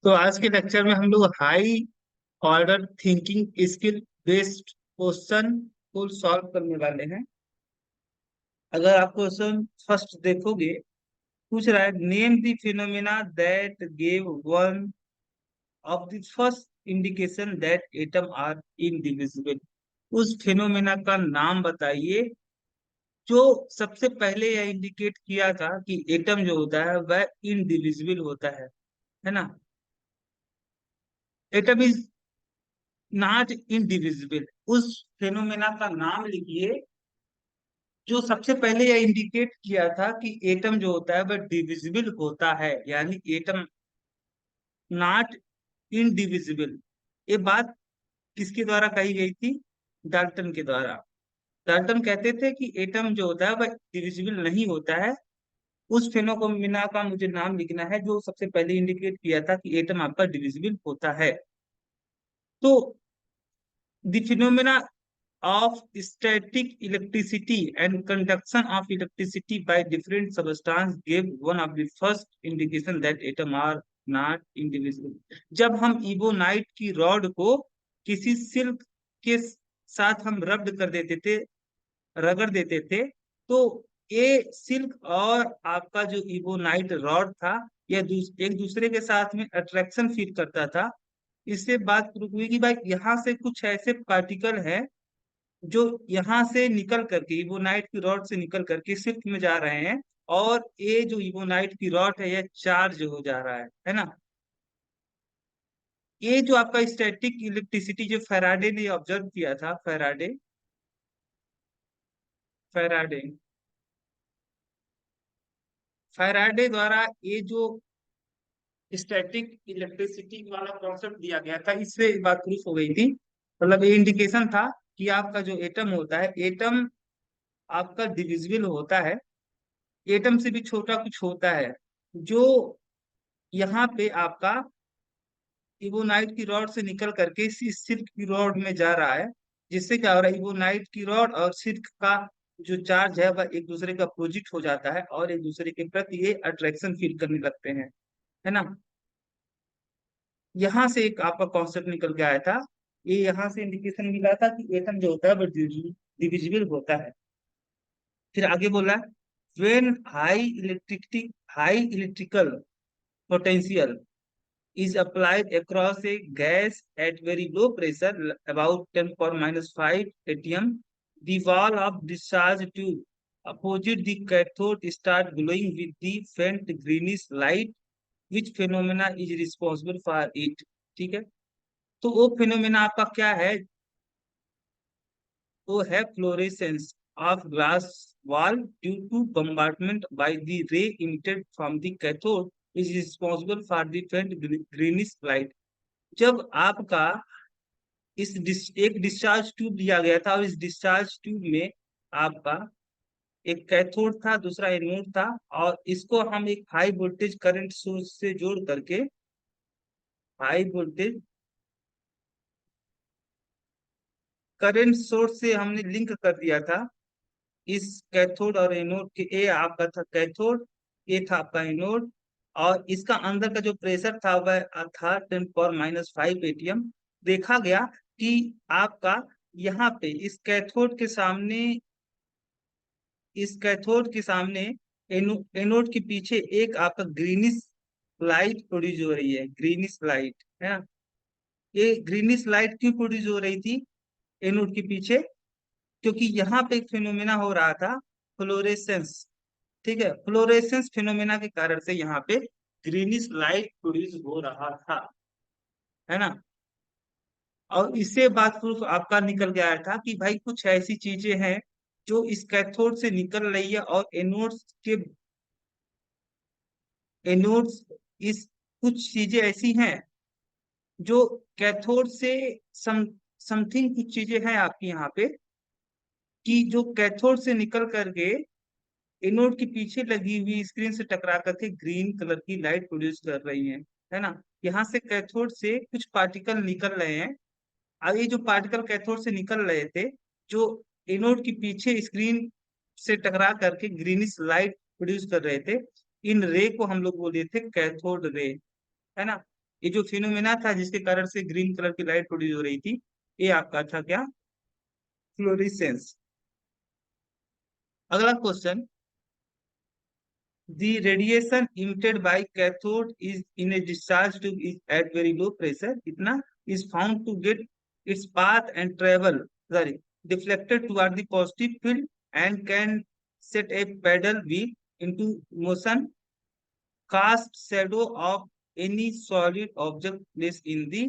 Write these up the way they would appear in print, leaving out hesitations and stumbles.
तो आज के लेक्चर में हम लोग high order thinking skill based question को सॉल्व करने वाले हैं। अगर आप क्वेश्चन फर्स्ट देखोगे, पूछ रहा है name the phenomena that gave one of the first indication that atom are indivisible. उस फिनोमेना का नाम बताइए जो सबसे पहले यह इंडिकेट किया था कि एटम जो होता है वह इनडिविजिबल होता है ना। Atom is not indivisible. उस फेनोमेना का नाम लिखिए जो सबसे पहले यह इंडिकेट किया था कि एटम जो होता है वह डिविजिबल होता है, यानी एटम नॉट इनडिविजिबल। ये बात किसके द्वारा कही गई थी? डाल्टन के द्वारा। डाल्टन कहते थे कि एटम जो होता है वह डिविजिबल नहीं होता है। उस फेनोमेना का मुझे नाम लिखना है जो सबसे पहले इंडिकेट किया था कि एटम आपका डिविजिबल होता है। तो the phenomena of static electricity and conduction of electricity by different substance gave one of the first indication that atom are not indivisible। जब हम इबोनाइट की रॉड को किसी सिल्क के साथ हम रब्ड कर देते थे, रगड़ देते थे, तो ये सिल्क और आपका जो इबोनाइट रॉड था यह एक दूसरे के साथ में अट्रैक्शन फील करता था। इससे बात प्रूव हुई कि भाई यहाँ से कुछ ऐसे पार्टिकल है जो यहाँ से निकल करके इबोनाइट की रॉड से निकल करके शिफ्ट में जा रहे हैं, और ये जो इबोनाइट की रॉड है यह चार्ज हो जा रहा है ना। ये जो आपका स्टैटिक इलेक्ट्रिसिटी जो फैराडे ने ऑब्जर्व किया था, फैराडे फैराडे फैराडे द्वारा ये जो स्टैटिक इलेक्ट्रिसिटी वाला कॉन्सेप्ट दिया गया था, इससे बात प्रूफ हो गई थी। मतलब ये इंडिकेशन था कि आपका जो एटम होता है, एटम आपका डिविजिबल होता है। एटम से भी छोटा कुछ होता है जो यहाँ पे आपका इबोनाइट की रॉड से निकल करके इसी सिल्क की रॉड में जा रहा है। जिससे क्या हो रहा है, इबोनाइट की रॉड और सिल्क का जो चार्ज है वह एक दूसरे का अपोजिट हो जाता है और एक दूसरे के प्रति ये अट्रैक्शन फील करने लगते हैं, है ना। यहाँ से एक आपका कॉन्सेप्ट निकल के आया था। ये यहाँ से इंडिकेशन मिला था कि एटम जो होता है वह डिविजिबल होता है। फिर आगे बोला, when high electrical potential is applied across a gas at very low pressure, about 10 power minus 5 atm, the wall of discharge tube opposite the cathode start glowing with the faint greenish light, which phenomena is responsible for it। ठीक है, तो वो phenomena आपका क्या है? वो है fluorescence of glass wall due to bombardment by the ray emitted from the cathode is responsible for the faint greenish light। जब आपका एक डिस्चार्ज ट्यूब दिया गया था और इस डिस्चार्ज ट्यूब में आपका एक कैथोड था, दूसरा एनोड था, और इसको हम एक हाई वोल्टेज करंट सोर्स से जोड़ करके हाई वोल्टेज करंट सोर्स से हमने लिंक कर दिया था इस कैथोड और एनोड के। ए आपका था कैथोड, ए था आपका एनोड, और इसका अंदर का जो प्रेशर था वह था 10 पावर माइनस 5 एटीएम। देखा गया कि आपका यहाँ पे इस कैथोड के सामने एनोड के पीछे एक आपका ग्रीनिश लाइट प्रोड्यूस हो रही है, ग्रीनिश लाइट है ना। ये ग्रीनिश लाइट क्यों प्रोड्यूस हो रही थी एनोड के पीछे? क्योंकि यहाँ पे एक फिनोमेना हो रहा था, फ्लोरेसेंस। ठीक है, फ्लोरेसेंस फिनोमेना के कारण से यहाँ पे ग्रीनिश लाइट प्रोड्यूस हो रहा था, है ना। और इससे बात प्रूफ आपका निकल गया था कि भाई कुछ ऐसी चीजें हैं जो इस कैथोड से निकल रही है, और एनोड्स इस कुछ चीजें ऐसी हैं जो कैथोड से सम समथिंग कुछ चीजें हैं आपकी यहाँ पे कि जो कैथोड से निकल करके एनोड के पीछे लगी हुई स्क्रीन से टकरा करके ग्रीन कलर की लाइट प्रोड्यूस कर रही है ना। यहाँ से कैथोड से कुछ पार्टिकल निकल रहे हैं। अब ये जो पार्टिकल कैथोड से निकल रहे थे, जो एनोड के पीछे स्क्रीन से टकरा करके ग्रीनिश लाइट प्रोड्यूस कर रहे थे, इन रे को हम लोग बोले थे कैथोड रे, है ना। ये जो फिनोमेना था जिसके कारण से ग्रीन कलर की लाइट प्रोड्यूस हो रही थी, ये आपका था क्या? फ्लोरिसेंस। अगला question, the radiation emitted by cathode is in a discharge tube is at very low pressure इतना is found to get its path and travel, sorry, deflected toward the positive field and can set a paddle wheel into motion, cast shadow of any solid object placed in the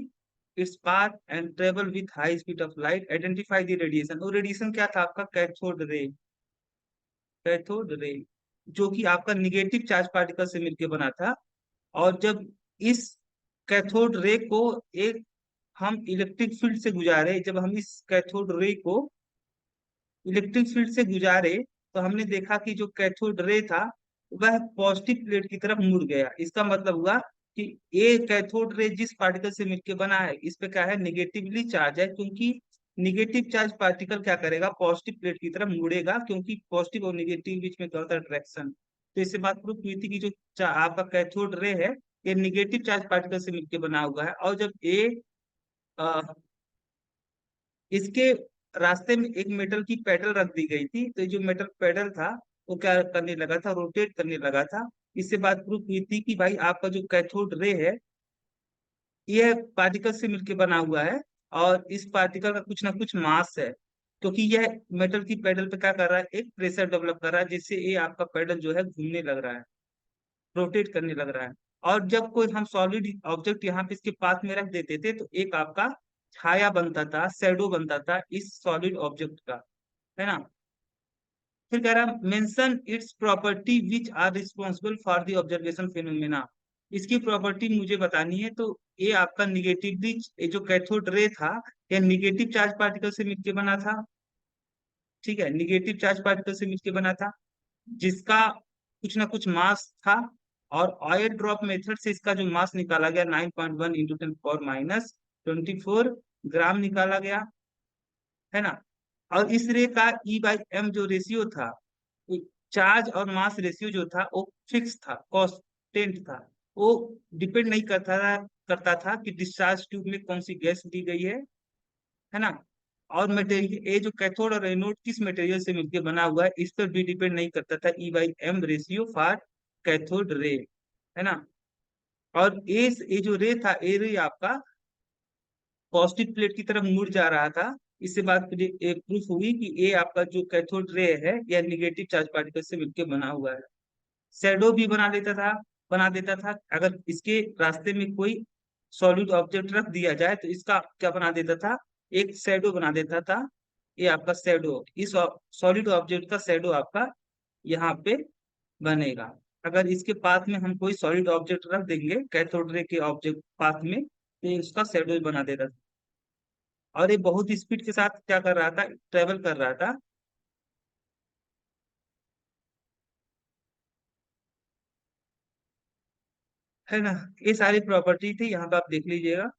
its path and travel with high speed of light, identify the radiation। और radiation क्या था आपका? Cathode ray. Cathode रे जो कि आपका negative charge particle से मिलकर बना था। और जब इस कैथोड रे को एक हम इलेक्ट्रिक फील्ड से गुजारे, जब हम इस कैथोड रे को इलेक्ट्रिक फील्ड से गुजारे, तो हमने देखा कि जो कैथोड रे था वह पॉजिटिव प्लेट की तरफ मुड़ गया। इसका मतलब हुआ कि ये कैथोड रे जिस पार्टिकल से मिलकर बना है इस पे क्या है? निगेटिवली चार्ज है, क्योंकि निगेटिव चार्ज पार्टिकल क्या करेगा? पॉजिटिव प्लेट की तरफ मुड़ेगा, क्योंकि पॉजिटिव और निगेटिव बीच में क्या होता है? अट्रैक्शन। तो इससे बात प्रूफ हुई थी कि जो आपका कैथोड रे है ये निगेटिव चार्ज पार्टिकल से मिलकर बना हुआ है। और जब ये इसके रास्ते में एक मेटल की पेडल रख दी गई थी, तो ये जो मेटल पेडल था वो क्या करने लगा था? रोटेट करने लगा था। इससे बात प्रूफ हुई थी कि भाई आपका जो कैथोड रे है ये पार्टिकल से मिलकर बना हुआ है, और इस पार्टिकल का कुछ ना कुछ मास है, क्योंकि यह मेटल की पेडल पे क्या कर रहा है? एक प्रेशर डेवलप कर रहा है, जिससे ये आपका पेडल जो है घूमने लग रहा है, रोटेट करने लग रहा है। और जब कोई हम सॉलिड ऑब्जेक्ट यहाँ पे इसके पास में रख देते थे तो एक आपका छाया बनता था, शेडो बनता था इस सॉलिड ऑब्जेक्ट का, है ना। फिर कह रहा mention its property which are responsible for the observation phenomena. इसकी प्रॉपर्टी मुझे बतानी है। तो ये आपका निगेटिवली, ये जो कैथोड रे था ये निगेटिव चार्ज पार्टिकल से मिलकर बना था, ठीक है, निगेटिव चार्ज पार्टिकल से मिलकर बना था, जिसका कुछ ना कुछ मास था। और ऑयल ड्रॉप मेथड से इसका जो मास निकाला गया 9.1 इंटू 10⁻24 ग्राम निकाला गया, है ना। और इस रे का E/m जो रेशियो था, चार्ज और मास रेशियो जो था वो फिक्स था, कांस्टेंट था। वो डिपेंड नहीं करता था कि डिस्चार्ज ट्यूब में कौन सी गैस दी गई है ना। और मटेरियल ये जो कैथोड और एनोड किस मटेरियल से मिलकर बना हुआ है इस पर भी डिपेंड नहीं करता था। E/m ratio for cathode ray, है ना। और ये जो रे था, ये रे आपका पॉजिटिव प्लेट की तरफ मुड़ जा रहा था। इससे बात प्रूफ हुई कि ये आपका जो कैथोड रे है यह निगेटिव चार्ज पार्टिकल से मिलकर बना हुआ है। शेडो भी बना देता था अगर इसके रास्ते में कोई सॉलिड ऑब्जेक्ट रख दिया जाए तो इसका क्या बना देता था? एक शेडो बना देता था। ये आपका शेडो, इस सॉलिड ऑब्जेक्ट का शेडो आपका यहाँ पे बनेगा। अगर इसके पाथ में हम कोई सॉलिड ऑब्जेक्ट रख देंगे कैथोड रे के ऑब्जेक्ट पाथ में, तो ये उसका शेडो बना देता था। और ये बहुत स्पीड के साथ क्या कर रहा था? ट्रेवल कर रहा था, है ना। ये सारी प्रॉपर्टी थी, यहाँ पे आप देख लीजिएगा।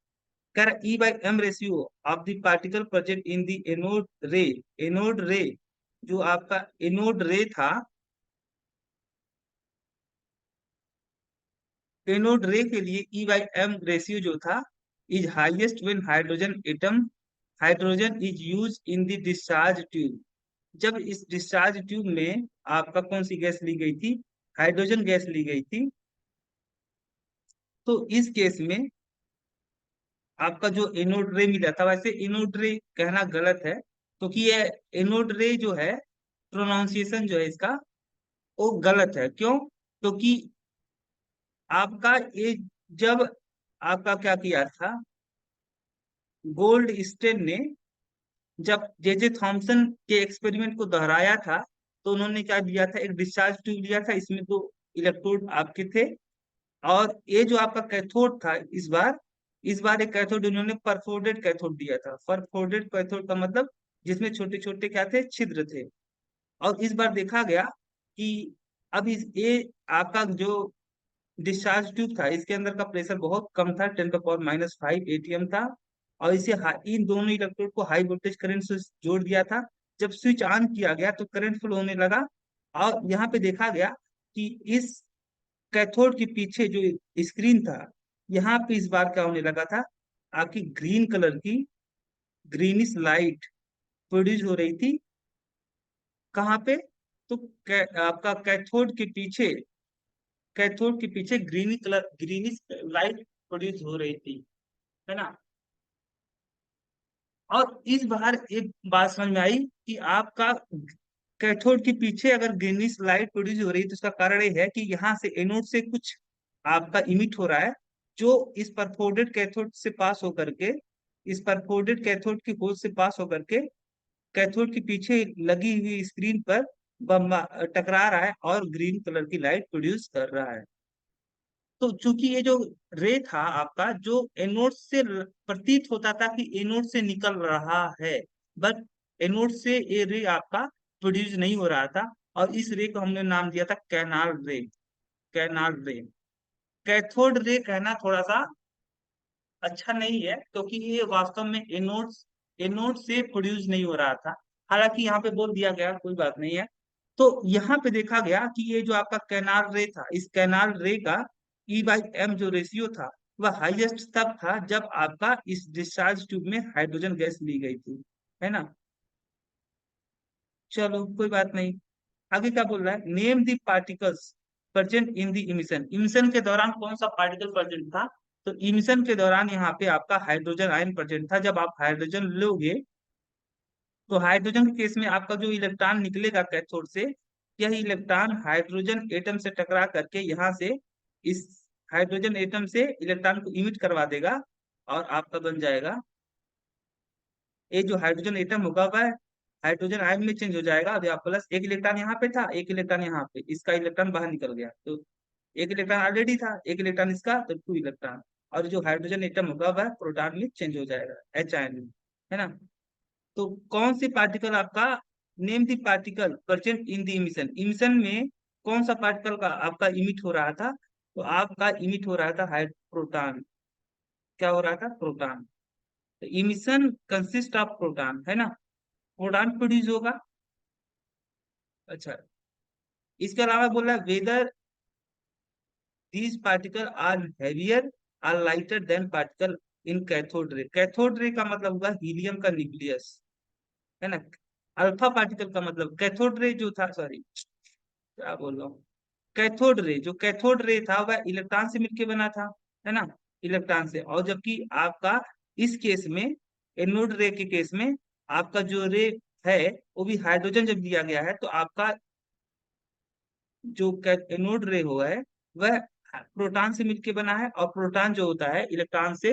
कह रहा E/m ratio of the particle present in the anode रे। एनोड रे जो आपका एनोड रे था, एनोड रे के लिए E/m रेशियो जो था is highest when hydrogen is use in the discharge tube. जब इस डिस्चार्ज ट्यूब में आपका कौन सी गैस ली गई थी? हाइड्रोजन गैस ली गई थी। तो इस केस में आपका जो एनोड रे मिला था, वैसे एनोड रे कहना गलत है, क्योंकि ये एनोड रे जो है, प्रोनाउंसिएशन जो है इसका वो गलत है। क्यों? क्योंकि आपका ये जब आपका क्या किया था, गोल्ड स्टेन ने जब जे थॉमसन के एक्सपेरिमेंट को दोहराया था, तो उन्होंने क्या दिया था? एक डिस्चार्ज ट्यूब लिया था, इसमें दो इलेक्ट्रोड आपके थे। और ये जो आपका कैथोड था, इस बार एक कैथोड उन्होंने परफोर्डेड कैथोड दिया था। परफोर्डेड कैथोड का मतलब जिसमें छोटे छोटे क्या थे? छिद्र थे। और इस बार देखा गया कि अब इस ये आपका जो डिस्चार्ज ट्यूब था इसके अंदर का प्रेशर बहुत कम था, 10⁻⁵ ATM था। और इन दोनों इलेक्ट्रोड को हाई वोल्टेज करंट से जोड़ दिया था। जब स्विच ऑन किया गया तो करंट फ्लो होने लगा। और यहाँ पे देखा गया कि इस कैथोड के पीछे जो स्क्रीन था, यहाँ पे इस बार क्या होने लगा था, आपकी ग्रीन कलर की ग्रीनिश लाइट प्रोड्यूस हो रही थी। कहाँ पे? तो आपका कैथोड के पीछे ग्रीनिश लाइट प्रोड्यूस हो रही थी, है ना। और इस बार एक बात समझ में आई कि आपका कैथोड के पीछे अगर ग्रीनिश लाइट प्रोड्यूस हो रही है तो उसका कारण ये है कि यहाँ से एनोड से कुछ आपका इमिट हो रहा है, जो इस परफोर्डेड कैथोड से पास होकर के, इस परफोर्डेड कैथोड की होल से पास होकर के कैथोड के पीछे लगी हुई स्क्रीन पर टकरा रहा है और ग्रीन कलर की लाइट प्रोड्यूस कर रहा है। तो चूंकि ये जो रे था आपका, जो एनोड से प्रतीत होता था कि एनोड से निकल रहा है, बट एनोड से ये रे आपका प्रोड्यूस नहीं हो रहा था, और इस रे को हमने नाम दिया था कैनाल रे। कैनाल रे, कैथोड रे कहना थोड़ा सा अच्छा नहीं है, क्योंकि ये वास्तव में एनोड एनोड से प्रोड्यूस नहीं हो रहा था। हालांकि यहाँ पे बोल दिया गया, कोई बात नहीं है। तो यहाँ पे देखा गया कि ये जो आपका कैनाल रे था, इस कैनाल रे का E/M जो रेशियो था, वह हाईएस्ट तब था जब आपका इस डिस्चार्ज ट्यूब में हाइड्रोजन गैस ली गई थी, है ना। चलो कोई बात नहीं। आगे क्या बोल रहा है, name the particles present in the emission. Emission के दौरान कौन सा पार्टिकल प्रेजेंट था? तो इमिशन के दौरान यहाँ पे आपका हाइड्रोजन आयन प्रेजेंट था। जब आप हाइड्रोजन लोगे, तो हाइड्रोजन के केस में आपका जो इलेक्ट्रॉन निकलेगा कैथोड से, यह इलेक्ट्रॉन हाइड्रोजन एटम से टकरा करके यहाँ से इस हाइड्रोजन एटम से इलेक्ट्रॉन को इमिट करवा देगा, और आपका बन जाएगा, ये जो हाइड्रोजन एटम होगा वह हाइड्रोजन आयन में चेंज हो जाएगा। अब यहाँ प्लस एक इलेक्ट्रॉन यहाँ पे था, एक इलेक्ट्रॉन यहाँ पे, इसका इलेक्ट्रॉन बाहर निकल गया, तो एक इलेक्ट्रॉन ऑलरेडी था, एक इलेक्ट्रॉन इसका, तो 2 इलेक्ट्रॉन। और जो हाइड्रोजन एटम होगा वह प्रोटॉन में चेंज हो जाएगा, H आयन में, है ना। तो कौन सी पार्टिकल आपका, name the particle present in the emission. Emission में कौन सा पार्टिकल का आपका इमिट हो रहा था? तो आपका इमिट हो रहा था हाइड प्रोटॉन। क्या हो रहा था? प्रोटॉन। तो इमिशन कंसिस्ट ऑफ प्रोटॉन, है ना। प्रोटॉन प्रोड्यूस होगा। अच्छा, इसके अलावा बोला whether these particle are heavier or lighter than particle in cathode ray. Cathode ray का मतलब हुआ हीलियम का न्यूक्लियस, है ना। अल्फा पार्टिकल का मतलब कैथोड रे जो था, सॉरी क्या बोल रहा हूँ, कैथोड रे, जो कैथोड रे था वह इलेक्ट्रॉन से मिलकर बना था, है ना, इलेक्ट्रॉन से। और जबकि आपका इस केस में, एनोड रे के केस में, आपका जो रे है वो भी हाइड्रोजन जब दिया गया है, तो आपका जो एनोड रे हुआ है वह प्रोटॉन से मिलकर बना है, और प्रोटॉन जो होता है इलेक्ट्रॉन से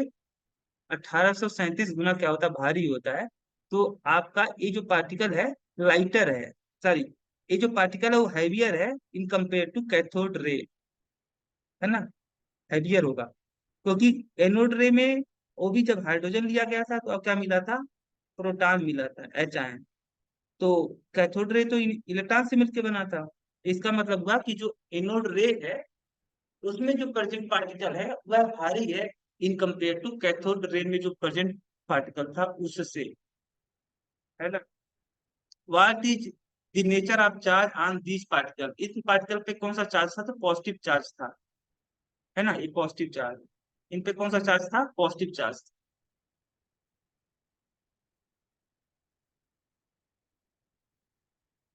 1837 गुना क्या होता है, भारी होता है। तो आपका ये जो पार्टिकल है लाइटर है, सॉरी, ये जो पार्टिकल है वो हैवियर है in compare to cathode ray, है ना, हैवियर होगा। क्योंकि एनोड रे में वो भी जब हाइड्रोजन लिया गया था तो अब क्या मिला था, प्रोटॉन मिला था, H आयन। तो कैथोड रे तो इलेक्ट्रॉन से मिलकर बना था। इसका मतलब हुआ कि जो एनोड रे है उसमें जो प्रेजेंट पार्टिकल है वह भारी है in compare to cathode ray में जो प्रेजेंट पार्टिकल था उससे, है ना। What is the nature of charge on this particle. इस पार्टिकल पे कौन सा चार्ज था? तो पॉजिटिव चार्ज था, है ना, ये पॉजिटिव चार्ज। इन पे कौन सा चार्ज था? Positive charge.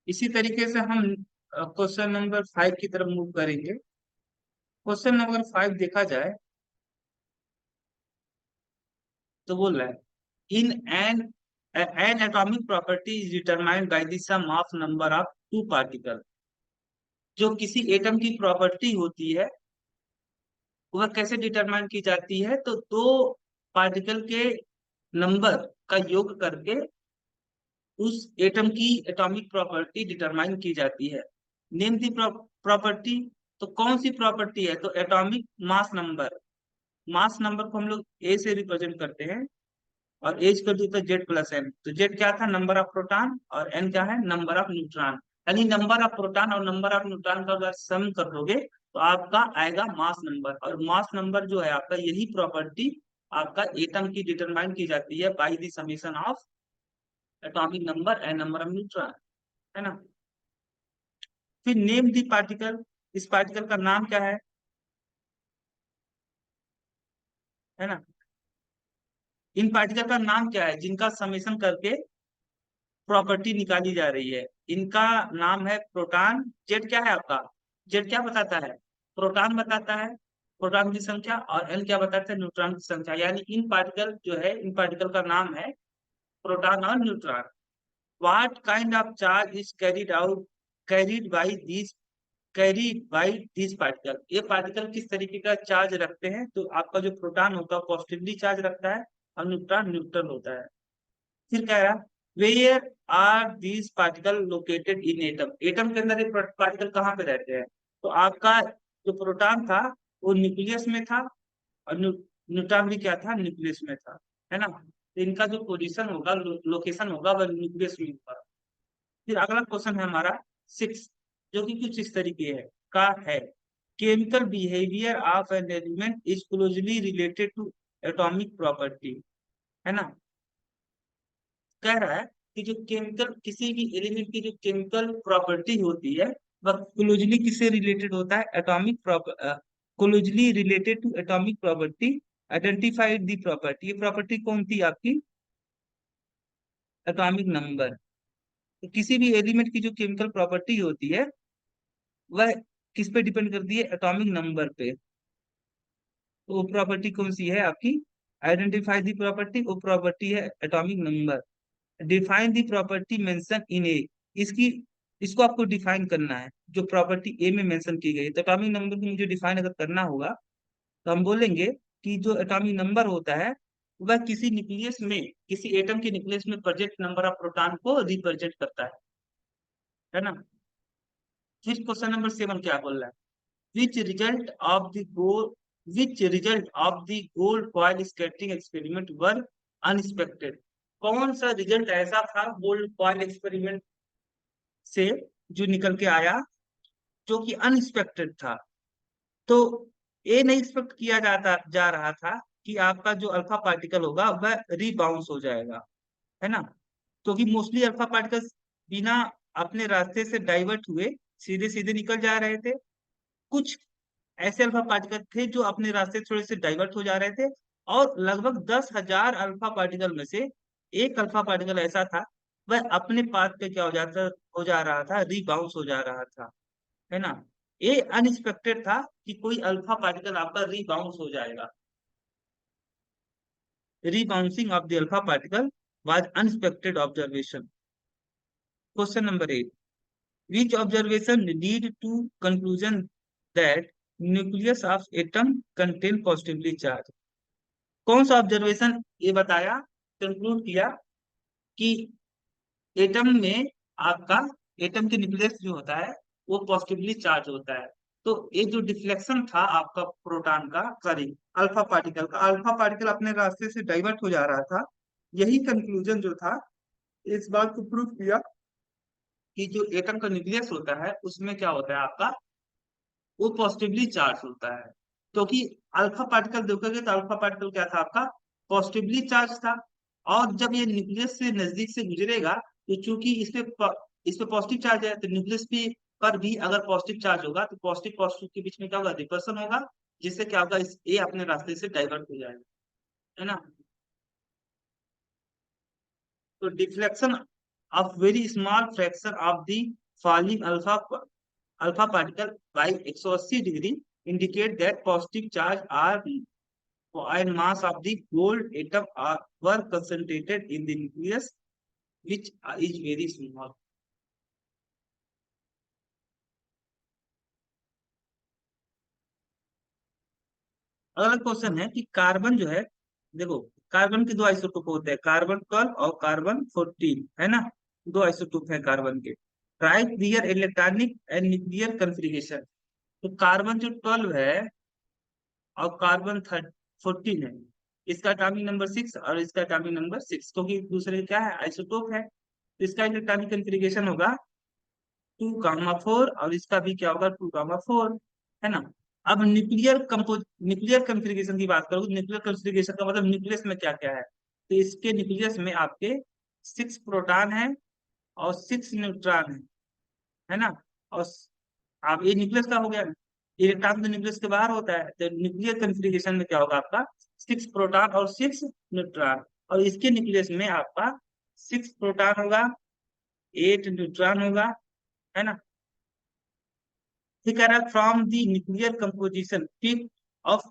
इसी तरीके से हम क्वेश्चन नंबर 5 की तरफ मूव करेंगे। क्वेश्चन नंबर 5 देखा जाए तो बोल रहा है in an atomic property is determined by the sum of number of two particle. जो किसी एटम की प्रॉपर्टी होती है वह कैसे डिटरमाइन की जाती है? तो दो पार्टिकल के नंबर का योग करके उस एटम की एटॉमिक प्रॉपर्टी डिटरमाइन की जाती है। Name the property. तो कौन सी प्रॉपर्टी है? तो atomic mass number. Mass number को हम लोग ए से रिप्रेजेंट करते हैं, और एज कर देते हैं जेड प्लस एन। तो जेड क्या था? नंबर ऑफ प्रोटॉन, और एन क्या है? Number of neutron. यानी नंबर ऑफ प्रोटॉन और नंबर ऑफ न्यूट्रॉन का अगर सम कर दोगे तो आपका आएगा मास नंबर। और मास नंबर जो है आपका, यही प्रॉपर्टी आपका एटम की डिटरमाइन की जाती है by the summation of atomic number and number of neutron, है ना। फिर नेम दी पार्टिकल। इस पार्टिकल का नाम क्या है? है ना। इन पार्टिकल का नाम क्या है जिनका समेशन करके प्रॉपर्टी निकाली जा रही है? इनका नाम है प्रोटॉन। जेड क्या है आपका? जेड क्या बताता है? प्रोटॉन बताता है, प्रोटॉन की संख्या। और एन क्या बताता है? न्यूट्रॉन की संख्या। यानी इन पार्टिकल जो है, इन पार्टिकल का नाम है प्रोटॉन और neutron. What kind of charge is carried by these carried by these particle? ये पार्टिकल किस तरीके का चार्ज रखते हैं? तो आपका जो प्रोटॉन होता है पॉजिटिवली चार्ज रखता है, और न्यूट्रॉन न्यूट्रल होता है। फिर कह रहा, where are these particle located in atom? Atom के अंदर ये पार्टिकल कहाँ पे रहते हैं? तो आपका जो प्रोटॉन था वो न्यूक्लियस में था, और न्यूट्रॉन भी क्या था? न्यूक्लियस में था, है ना। तो इनका जो पोजीशन होगा, लोकेशन होगा, वह न्यूक्लियस में होगा। फिर अगला क्वेश्चन है हमारा 6, जो कि कुछ इस तरीके का है। Chemical behaviour of an element is closely related to atomic property, है ना। कह रहा है कि जो केमिकल, किसी भी एलिमेंट की जो केमिकल प्रॉपर्टी होती है, वह क्लोजली किससे रिलेटेड होता है? Atomic closely related to atomic property. Identified the property. ये प्रॉपर्टी कौन थी आपकी? Atomic number. तो किसी भी एलिमेंट की जो केमिकल प्रॉपर्टी होती है, वह किस पे डिपेंड करती है? एटॉमिक नंबर पे। तो वो प्रॉपर्टी कौन सी है आपकी? आइडेंटिफाई दी प्रॉपर्टी, वो प्रॉपर्टी है atomic number. Define the property mention in A. इसकी इसको आपको डिफाइन करना है, जो प्रॉपर्टी ए में मेंशन की गई है। तो एटॉमिक नंबर को मुझे डिफाइन अगर करना होगा, तो हम बोलेंगे कि जो एटॉमिक नंबर होता है, वह किसी न्यूक्लियस में, किसी एटम के न्यूक्लियस में प्रेजेंट नंबर ऑफ प्रोटॉन को रिप्रेजेंट करता है ना। फिर क्वेश्चन नंबर 7 क्या बोल रहा है? which result of the goal which result of the gold foil scattering experiment were unexpected? कौन सा रिजल्ट ऐसा था गोल्ड फॉइल एक्सपेरिमेंट से जो निकल के आया, जो कि अनएक्सपेक्टेड था? तो ये नहीं एक्सपेक्ट किया जाता जा रहा था कि आपका जो अल्फा पार्टिकल होगा वह रीबाउंस हो जाएगा, है ना। क्योंकि मोस्टली अल्फा पार्टिकल्स बिना अपने रास्ते से डाइवर्ट हुए सीधे सीधे निकल जा रहे थे। कुछ ऐसे अल्फा पार्टिकल थे जो अपने रास्ते से थोड़े से डाइवर्ट हो जा रहे थे, और लगभग 10,000 अल्फा पार्टिकल में से एक अल्फा पार्टिकल ऐसा था, वह अपने पाथ पे क्या हो जा रहा था? रीबाउंस हो जा रहा था, है ना। ये अनएक्सपेक्टेड था कि कोई अल्फा पार्टिकल आपका रीबाउंस हो जाएगा। Rebouncing off the alpha particle was unexpected observation. Question number 8, which observation lead to conclusion that nucleus of atom contain positively charged? कौन सा ऑब्जर्वेशन ये बताया, कंक्लूड किया कि एटम में आपका, एटम के न्यूक्लियस जो होता है वो पॉजिटिवली चार्ज होता है? तो ये जो डिफ्लेक्शन था आपका प्रोटॉन का, सॉरी अल्फा पार्टिकल का, अल्फा पार्टिकल अपने रास्ते से डाइवर्ट हो जा रहा था, यही कंक्लूजन जो था इस बात को प्रूव किया कि जो एटम का न्यूक्लियस होता है उसमें क्या होता है आपका? वो पॉजिटिवली चार्ज होता है। क्योंकि अल्फा पार्टिकल देखोगे तो अल्फा पार्टिकल क्या था आपका? पॉजिटिवली चार्ज था। और जब ये न्यूक्लियस से नजदीक से गुजरेगा, तो चूंकि इस पे पॉजिटिव चार्ज है, तो न्यूक्लियस पे पर भी अगर पॉजिटिव चार्ज होगा, तो पॉजिटिव पॉजिटिव के बीच में क्या होगा? रिपल्सन होगा, जिससे क्या होगा? इस ए अपने रास्ते से डाइवर्ट हो जाएगा, है ना। तो deflection of very small fraction of the falling alpha particle by 180 degree indicate that positive charge are and mass of the gold atom were concentrated in the nucleus, which is very small. अगला question है कि carbon जो है, देखो carbon के दो isotope होते हैं, कार्बन 12 और कार्बन 14, है ना। दो आइसोटोप है कार्बन के। Write their electronic and nuclear configuration. तो कार्बन जो 12 है और कार्बन 14 है, इसका एटॉमिक नंबर 6 और इसका एटॉमिक नंबर 6, क्योंकि दूसरे क्या है? आइसोटोप है। तो इसका इलेक्ट्रॉनिक कन्फिग्रेशन होगा 2,4, और इसका भी क्या होगा? 2,4, है ना। अब न्यूक्लियर कन्फिग्रेशन की बात करोगे, न्यूक्लियर कन्फिग्रेशन का मतलब न्यूक्लियस में क्या क्या है? तो इसके न्यूक्लियस में आपके 6 प्रोटॉन है और 6 न्यूट्रॉन है ना। और अब ये न्यूक्लियस का हो गया। इलेक्ट्रॉन तो न्यूक्लियस के बाहर होता है, तो न्यूक्लियर कॉन्फ़िगरेशन में क्या होगा आपका, 6 प्रोटॉन और 6 न्यूट्रॉन। और इसके न्यूक्लियस में आपका 6 प्रोटॉन होगा, 8 न्यूट्रॉन होगा, है ना। ठीक है ना, from the nuclear composition pick of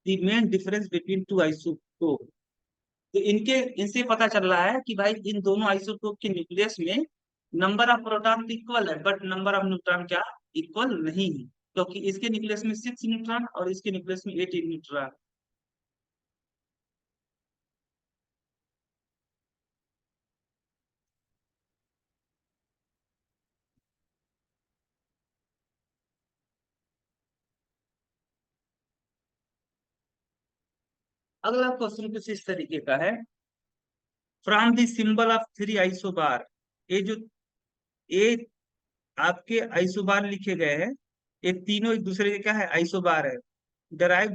the main difference between two isotope. तो इनके इनसे पता चल रहा है कि भाई इन दोनों आइसोटोप के न्यूक्लियस में नंबर ऑफ प्रोटॉन इक्वल है, बट नंबर ऑफ न्यूट्रॉन क्या इक्वल नहीं है, क्योंकि इसके न्यूक्लियस में 6 न्यूट्रॉन और इसके न्यूक्लियस में 8 न्यूट्रॉन। अगला क्वेश्चन कुछ इस तरीके का है, from the symbol of 3 isobar. ये जो ये आपके आइसोबार लिखे गए हैं, ये तीनों एक दूसरे के क्या है, आइसोबार है। Derive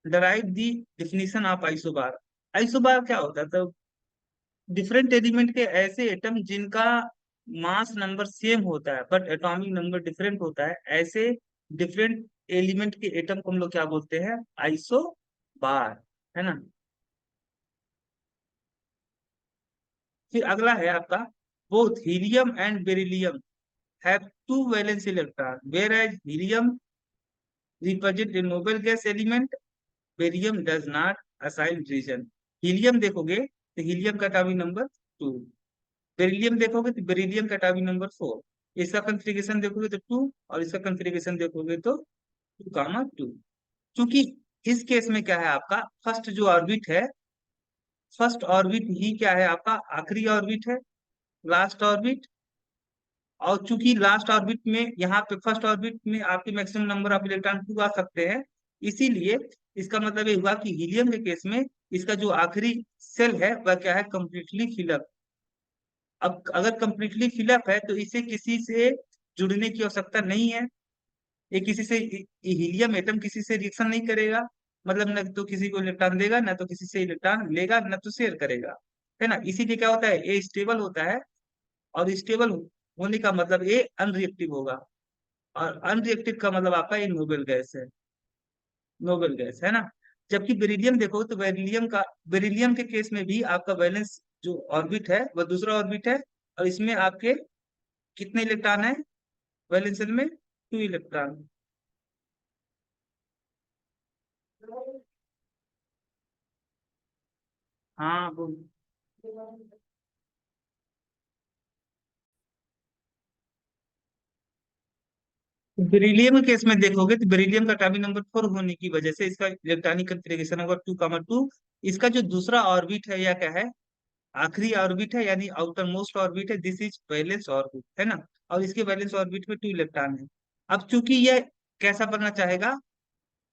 derive the definition of isobar. Isobar क्या होता है, तो डिफरेंट एलिमेंट के ऐसे एटम जिनका मास नंबर सेम होता है बट एटॉमिक नंबर डिफरेंट होता है, ऐसे डिफरेंट एलिमेंट के एटम को हम लोग क्या बोलते हैं, आइसोबार, है ना। फिर अगला है आपका, both helium and beryllium have two valence electron whereas helium represent a noble gas element, barium does not assign reason. Helium देखोगे तो हीलियम का एटॉमिक नंबर 2, बेरिलियम देखोगे तो बेरिलियम का एटॉमिक नंबर 4। इसका कंफिगरेशन देखोगे तो 2, और इसका कंफिगरेशन देखोगे तो 2, 2। क्योंकि इस केस में क्या है आपका, फर्स्ट जो ऑर्बिट है, फर्स्ट ऑर्बिट ही क्या है आपका आखिरी ऑर्बिट है, लास्ट ऑर्बिट। और चूंकि लास्ट ऑर्बिट में यहाँ पे फर्स्ट ऑर्बिट में आपके मैक्सिमम नंबर ऑफ इलेक्ट्रॉन 2 आ सकते हैं, इसीलिए इसका मतलब ये हुआ कि हीलियम के केस में इसका जो आखिरी सेल है वह क्या है, कंप्लीटली फिलअप। अब अगर कंप्लीटली फिलअप है तो इसे किसी से जुड़ने की आवश्यकता नहीं है, ये किसी से हीलियम एटम किसी से रिएक्शन नहीं करेगा, मतलब न तो किसी को इलेक्ट्रॉन देगा, ना तो किसी से इलेक्ट्रॉन लेगा, ना तो शेयर करेगा, है ना। इसीलिए क्या होता है, ये स्टेबल होता है। और स्टेबल होने का मतलब ये अनरिएक्टिव होगा, और अनरिएक्टिव का मतलब आपका ये नोबेल गैस है, नोबेल गैस, है ना। जबकि बेरिलियम देखो तो बेरिलियम के केस में भी आपका वैलेंस जो ऑर्बिट है वह दूसरा ऑर्बिट है, और इसमें आपके कितने इलेक्ट्रॉन है वैलेंस शेल में, 2 इलेक्ट्रॉन। हाँ वो बेरिलियम के केस में देखोगे तो बेरिलियम का एटॉमिक नंबर 4 होने की वजह से इसका इलेक्ट्रॉनिक कॉन्फ़िगरेशन होगा 2, 2। इसका जो दूसरा ऑर्बिट है या क्या है, आखिरी ऑर्बिट है, यानी आउटर मोस्ट ऑर्बिट है, दिस इज वैलेंस ऑर्बिट, है ना। और इसके वैलेंस ऑर्बिट में 2 इलेक्ट्रॉन है। अब चूंकि यह कैसा बनना चाहेगा,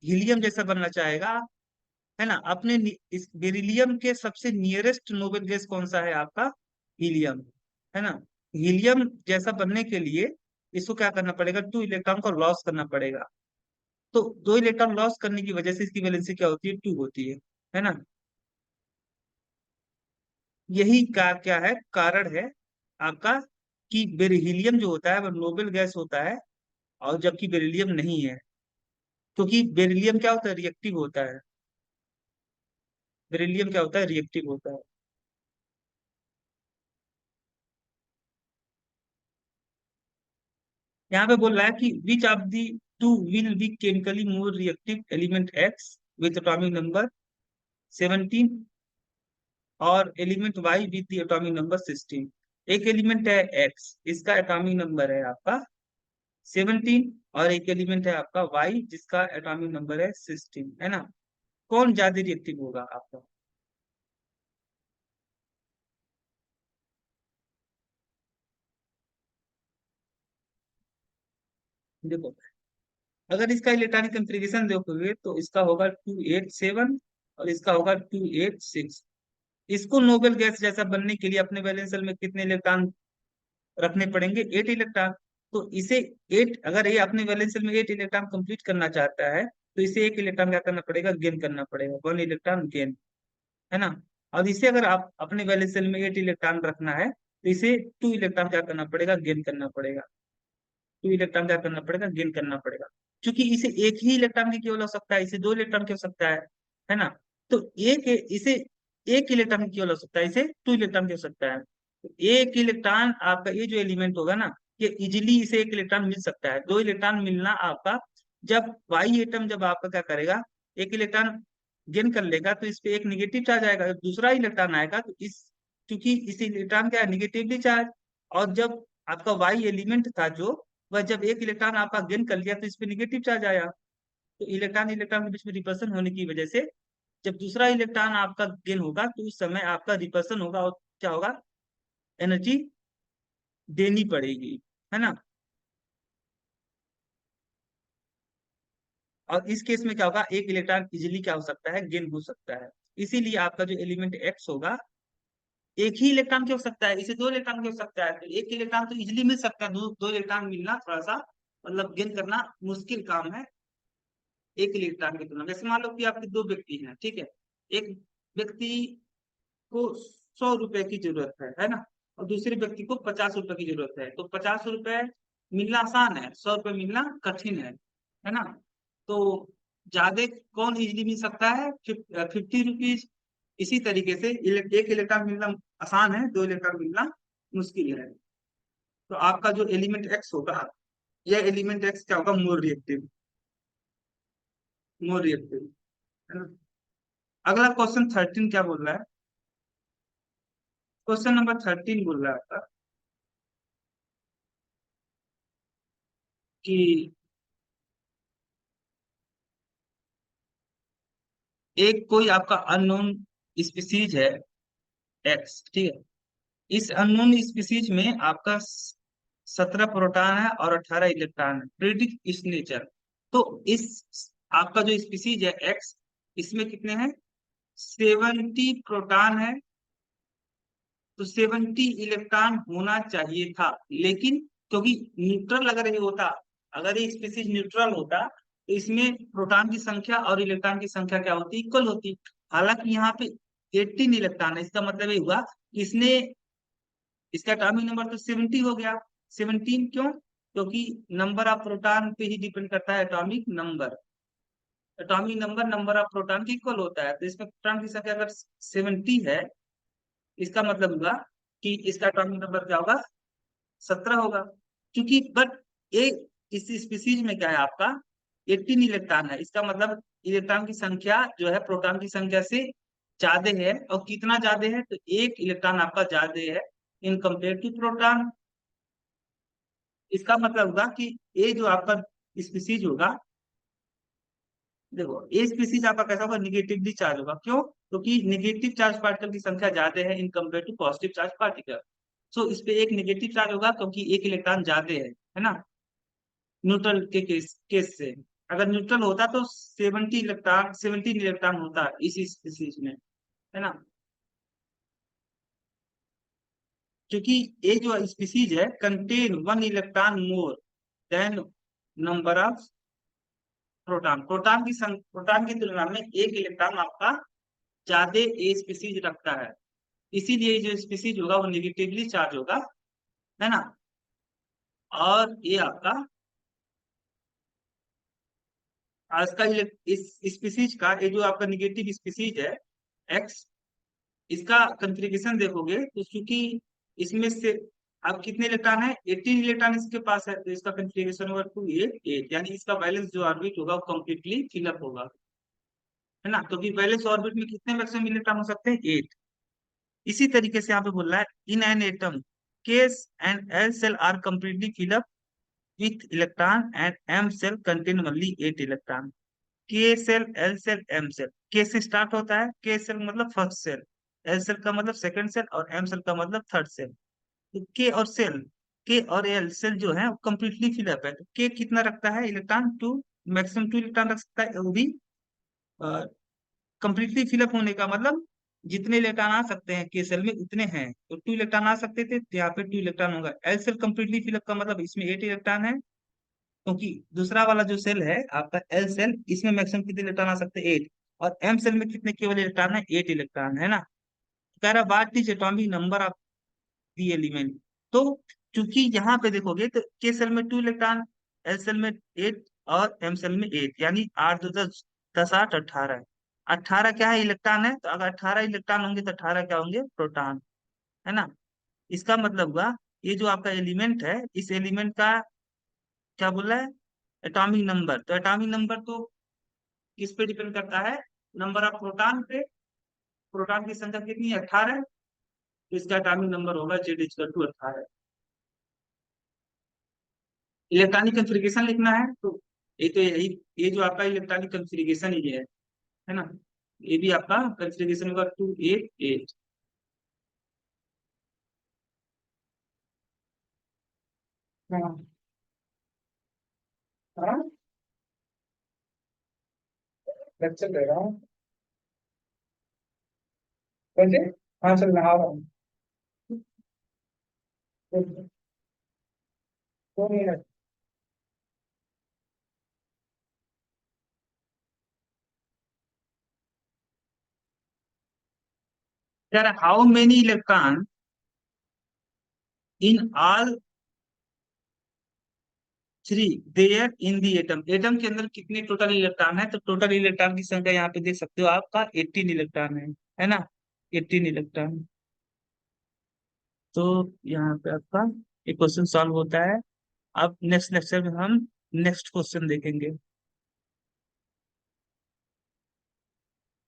हीलियम जैसा बनना चाहेगा, है ना। इस बेरिलियम के सबसे नियरेस्ट नोबेल गैस कौन सा है आपका, हीलियम, है ना। हीलियम जैसा बनने के लिए इसको क्या करना पड़ेगा, 2 इलेक्ट्रॉन को लॉस करना पड़ेगा। तो 2 इलेक्ट्रॉन लॉस करने की वजह से इसकी वैलेंसी क्या होती है, 2 होती है ना। यही का क्या है कारण है आपका, कि बेरिलियम जो होता है वह नोबेल गैस होता है, और जबकि बेरिलियम नहीं है। क्योंकि बेरिलियम क्या होता है, रिएक्टिव होता है। बेरिलियम क्या होता है, रिएक्टिव होता है। यहाँ पे बोल रहा है कि which of the two will be chemically more reactive, element X with atomic number 17 और element Y with the atomic number 16। एक एलिमेंट है एक्स, इसका एटॉमिक नंबर है आपका 17, और एक एलिमेंट है आपका वाई जिसका एटॉमिक नंबर है 16, है ना। कौन ज्यादा रिएक्टिव होगा आपका, देखो। अगर इसका इलेक्ट्रॉनिक कंफिगरेशन देखोगे तो इसका होगा 2, 8, 7, और इसका होगा 2, 8, 6। इसको नोबेल गैस जैसा बनने के लिए अपने वैलेंस शेल में कितने इलेक्ट्रॉन रखने पड़ेंगे, 8 इलेक्ट्रॉन। तो इसे 8, अगर ये अपने वैलेंस शेल में 8 इलेक्ट्रॉन कंप्लीट करना चाहता है तो इसे 1 इलेक्ट्रॉन क्या करना पड़ेगा, गेन करना पड़ेगा, 1 इलेक्ट्रॉन गेन, है ना। और इसे अगर आप अपने वैलेंस शेल में 8 इलेक्ट्रॉन रखना है तो इसे 2 इलेक्ट्रॉन क्या करना पड़ेगा, गेन करना पड़ेगा, 2 इलेक्ट्रॉन क्या करना पड़ेगा, गेन करना पड़ेगा। क्योंकि इसे एक ही इलेक्ट्रॉन की केवल हो सकता है, इसे दो इलेक्ट्रॉन की हो सकता है ना। तो एक इसे एक इलेक्ट्रॉन की केवल हो सकता है, इसे टू इलेक्ट्रॉन की हो सकता है। तो एक इलेक्ट्रॉन आपका ये जो एलिमेंट होगा ना, ये इजिली इसे एक इलेक्ट्रॉन मिल सकता है। दो इलेक्ट्रॉन मिलना आपका, जब वाई एटम जब आपका क्या करेगा, एक इलेक्ट्रॉन गेन कर लेगा तो इस पे एक निगेटिव चार्ज आएगा। जब दूसरा इलेक्ट्रॉन आएगा तो इस, क्योंकि इस इलेक्ट्रॉन क्या है, निगेटिवली चार्ज। और जब आपका वाई एलिमेंट था जो, वह जब एक इलेक्ट्रॉन आपका गेन कर लिया तो इस पे निगेटिव चार्ज आया। तो इलेक्ट्रॉन इलेक्ट्रॉन के बीच में रिपल्सन होने की वजह से जब दूसरा इलेक्ट्रॉन आपका गेन होगा तो उस समय आपका रिपल्सन होगा और क्या होगा, एनर्जी देनी पड़ेगी, है ना। और इस केस में क्या होगा, एक इलेक्ट्रॉन इजिली क्या हो सकता है, गेन हो सकता है। इसीलिए आपका जो एलिमेंट एक्स होगा, एक ही इलेक्ट्रॉन की हो सकता है, इसे दो इलेक्ट्रॉन की हो सकता है। तो एक इलेक्ट्रॉन तो इजिली मिल सकता है, दो दो इलेक्ट्रॉन मिलना थोड़ा सा मतलब गेन करना मुश्किल काम है एक इलेक्ट्रॉन की तुलना में। जैसे मान लो कि आपके दो व्यक्ति हैं, ठीक है। एक व्यक्ति को 100 रुपए की जरूरत है ना। और दूसरे व्यक्ति को 50 रुपए की जरूरत है। तो 50 रुपए मिलना आसान है, 100 रुपए मिलना कठिन है ना। तो ज्यादा कौन इजीली मिल सकता है, 50 रुपीज। इसी तरीके से एक इलेक्ट्रॉन मिलना आसान है, दो इलेक्ट्रॉन मिलना मुश्किल है। तो आपका जो एलिमेंट एक्स होगा, यह एलिमेंट एक्स क्या होगा, मोर रिएक्टिव, मोर रिएक्टिव, है ना। अगला क्वेश्चन 13 क्या बोल रहा है, क्वेश्चन नंबर 13 बोल रहा है आपका कि एक कोई आपका अननोन स्पीसीज है एक्स, ठीक है। इस अननोन स्पीसीज में आपका 17 प्रोटॉन है और 18 इलेक्ट्रॉन है, प्रिडिक्ट इस नेचर। तो इस आपका जो स्पीसीज है एक्स, इसमें कितने हैं, 70 प्रोटॉन है। तो 70 इलेक्ट्रॉन होना चाहिए था, लेकिन क्योंकि न्यूट्रल अगर ये होता, अगर ये स्पीसीज न्यूट्रल होता तो इसमें प्रोटॉन की संख्या और इलेक्ट्रॉन की संख्या क्या होती, इक्वल होती। हालांकि यहाँ पे 18 इलेक्ट्रॉन है, इसका मतलब ये हुआ कि इसने, इसका एटॉमिक नंबर तो 70 हो गया। 17 क्यों, क्योंकि नंबर ऑफ प्रोटॉन पे ही डिपेंड करता है atomic number. Atomic number number of proton के इक्वल होता है। तो इसमें प्रोटॉन की संख्या अगर 70 है, इसका मतलब हुआ कि इसका एटॉमिक नंबर क्या होगा, 17 होगा। क्योंकि बट एक इस स्पीसीज में क्या है आपका, 18 इलेक्ट्रॉन है। इसका मतलब इलेक्ट्रॉन की संख्या जो है प्रोटॉन की संख्या से ज्यादा है। और कितना ज्यादा है, तो एक इलेक्ट्रॉन आपका ज्यादा है इन कंपेयर टू प्रोटॉन। इसका मतलब होगा कि ये जो आपका स्पीसीज होगा, देखो ये स्पीसीज आपका कैसा होगा, निगेटिवली चार्ज होगा। क्यों, क्योंकि निगेटिव चार्ज पार्टिकल की संख्या ज्यादा है in compare to positive charge particle. So इस पे एक नेगेटिव चार्ज होगा क्योंकि एक इलेक्ट्रॉन ज्यादा है ना, न्यूट्रल के केस से। अगर न्यूट्रल होता तो 17 इलेक्ट्रॉन होता इसी स्पीसीज में, है ना। क्योंकि ये जो स्पीसीज है contain 1 electron more than number of proton. Proton की तुलना में एक इलेक्ट्रॉन आपका ज्यादा ए स्पीसीज रखता है। इसीलिए जो स्पीसीज होगा वो निगेटिवली चार्ज होगा, है ना। और ये आपका आज का इस स्पीसीज का, ये जो आपका निगेटिव स्पीसीज है एक्स, इसका कंफिग्रेशन देखोगे तो क्योंकि इसमें से अब कितने इलेक्ट्रॉन है, 18 इलेक्ट्रॉन इसके पास है। तो इसका कंफिग्रेशन होगा 2 8 8, यानी इसका बैलेंस जो ऑर्बिट होगा वो कंप्लीटली फिलअप होगा, है ना। क्योंकि बैलेंस ऑर्बिट में कितने मैक्सिमम इलेक्ट्रॉन हो सकते हैं, 8। इसी तरीके से यहाँ पे बोल रहा है in an atom case and L shell are completely fill up with electron and M shell contain only 8 electron. K shell, L shell, M shell. K से स्टार्ट होता है, के सेल मतलब फर्स्ट सेल, एल सेल का मतलब second cell और M cell का मतलब थर्ड सेल। तो के और एल सेल जो है कंप्लीटली फिलअप है। तो के कितना रखता है इलेक्ट्रॉन, 2, मैक्सिमम 2 इलेक्ट्रॉन रख सकता है, वो भी कंप्लीटली फिलअप होने का मतलब जितने इलेक्ट्रॉन आ सकते हैं के सेल में उतने हैं। तो 2 इलेक्ट्रॉन आ सकते थे तो यहाँ पे 2 इलेक्ट्रॉन होगा। एल सेल कंप्लीटली फिलअप का मतलब इसमें 8 इलेक्ट्रॉन है, क्योंकि दूसरा वाला जो सेल है आपका एल सेल, इसमें मैक्सिमम कितने इलेक्ट्रॉन आ सकते हैं, 8। और एम सेल में कितने केवल इलेक्ट्रॉन है, 8 इलेक्ट्रॉन, है ना। कह रहा what is atomic number of the element. तो चूंकि यहाँ पे देखोगे तो के सेल में 2 इलेक्ट्रॉन, एल सेल में 8 और एम सेल में 8, यानी 8 दो 10, 10 8 18। 18 क्या है, इलेक्ट्रॉन है, तो अगर 18 इलेक्ट्रॉन होंगे तो 18 क्या होंगे, प्रोटॉन, है ना। इसका मतलब हुआ ये जो आपका एलिमेंट है, इस एलिमेंट का क्या बोला है, एटॉमिक नंबर। तो एटॉमिक नंबर तो किस पे डिपेंड करता है, नंबर ऑफ प्रोटॉन पे। प्रोटॉन की संख्या कितनी है, 18। तो इसका एटॉमिक नंबर होगा Z = 18। इलेक्ट्रॉनिक कंफिग्रेशन लिखना है तो ये तो यही, ये जो आपका इलेक्ट्रॉनिक कंफिग्रेशन ही है ना। ये भी आपका कंफिग्रेशन होगा 288। हाँ हाँ, लेक्चर दे रहा हूँ। वैसे हाँ, चल नहा रहा हूँ। 2 मिनट। यार, how many electron in all three there in the atom. Atom के अंदर कितने टोटल इलेक्ट्रॉन है, तो टोटल इलेक्ट्रॉन की संख्या यहाँ पे देख सकते हो, आपका 18 इलेक्ट्रॉन है ना, 18 इलेक्ट्रॉन। तो यहाँ पे आपका ये क्वेश्चन सॉल्व होता है। अब नेक्स्ट लेक्चर में हम नेक्स्ट क्वेश्चन देखेंगे।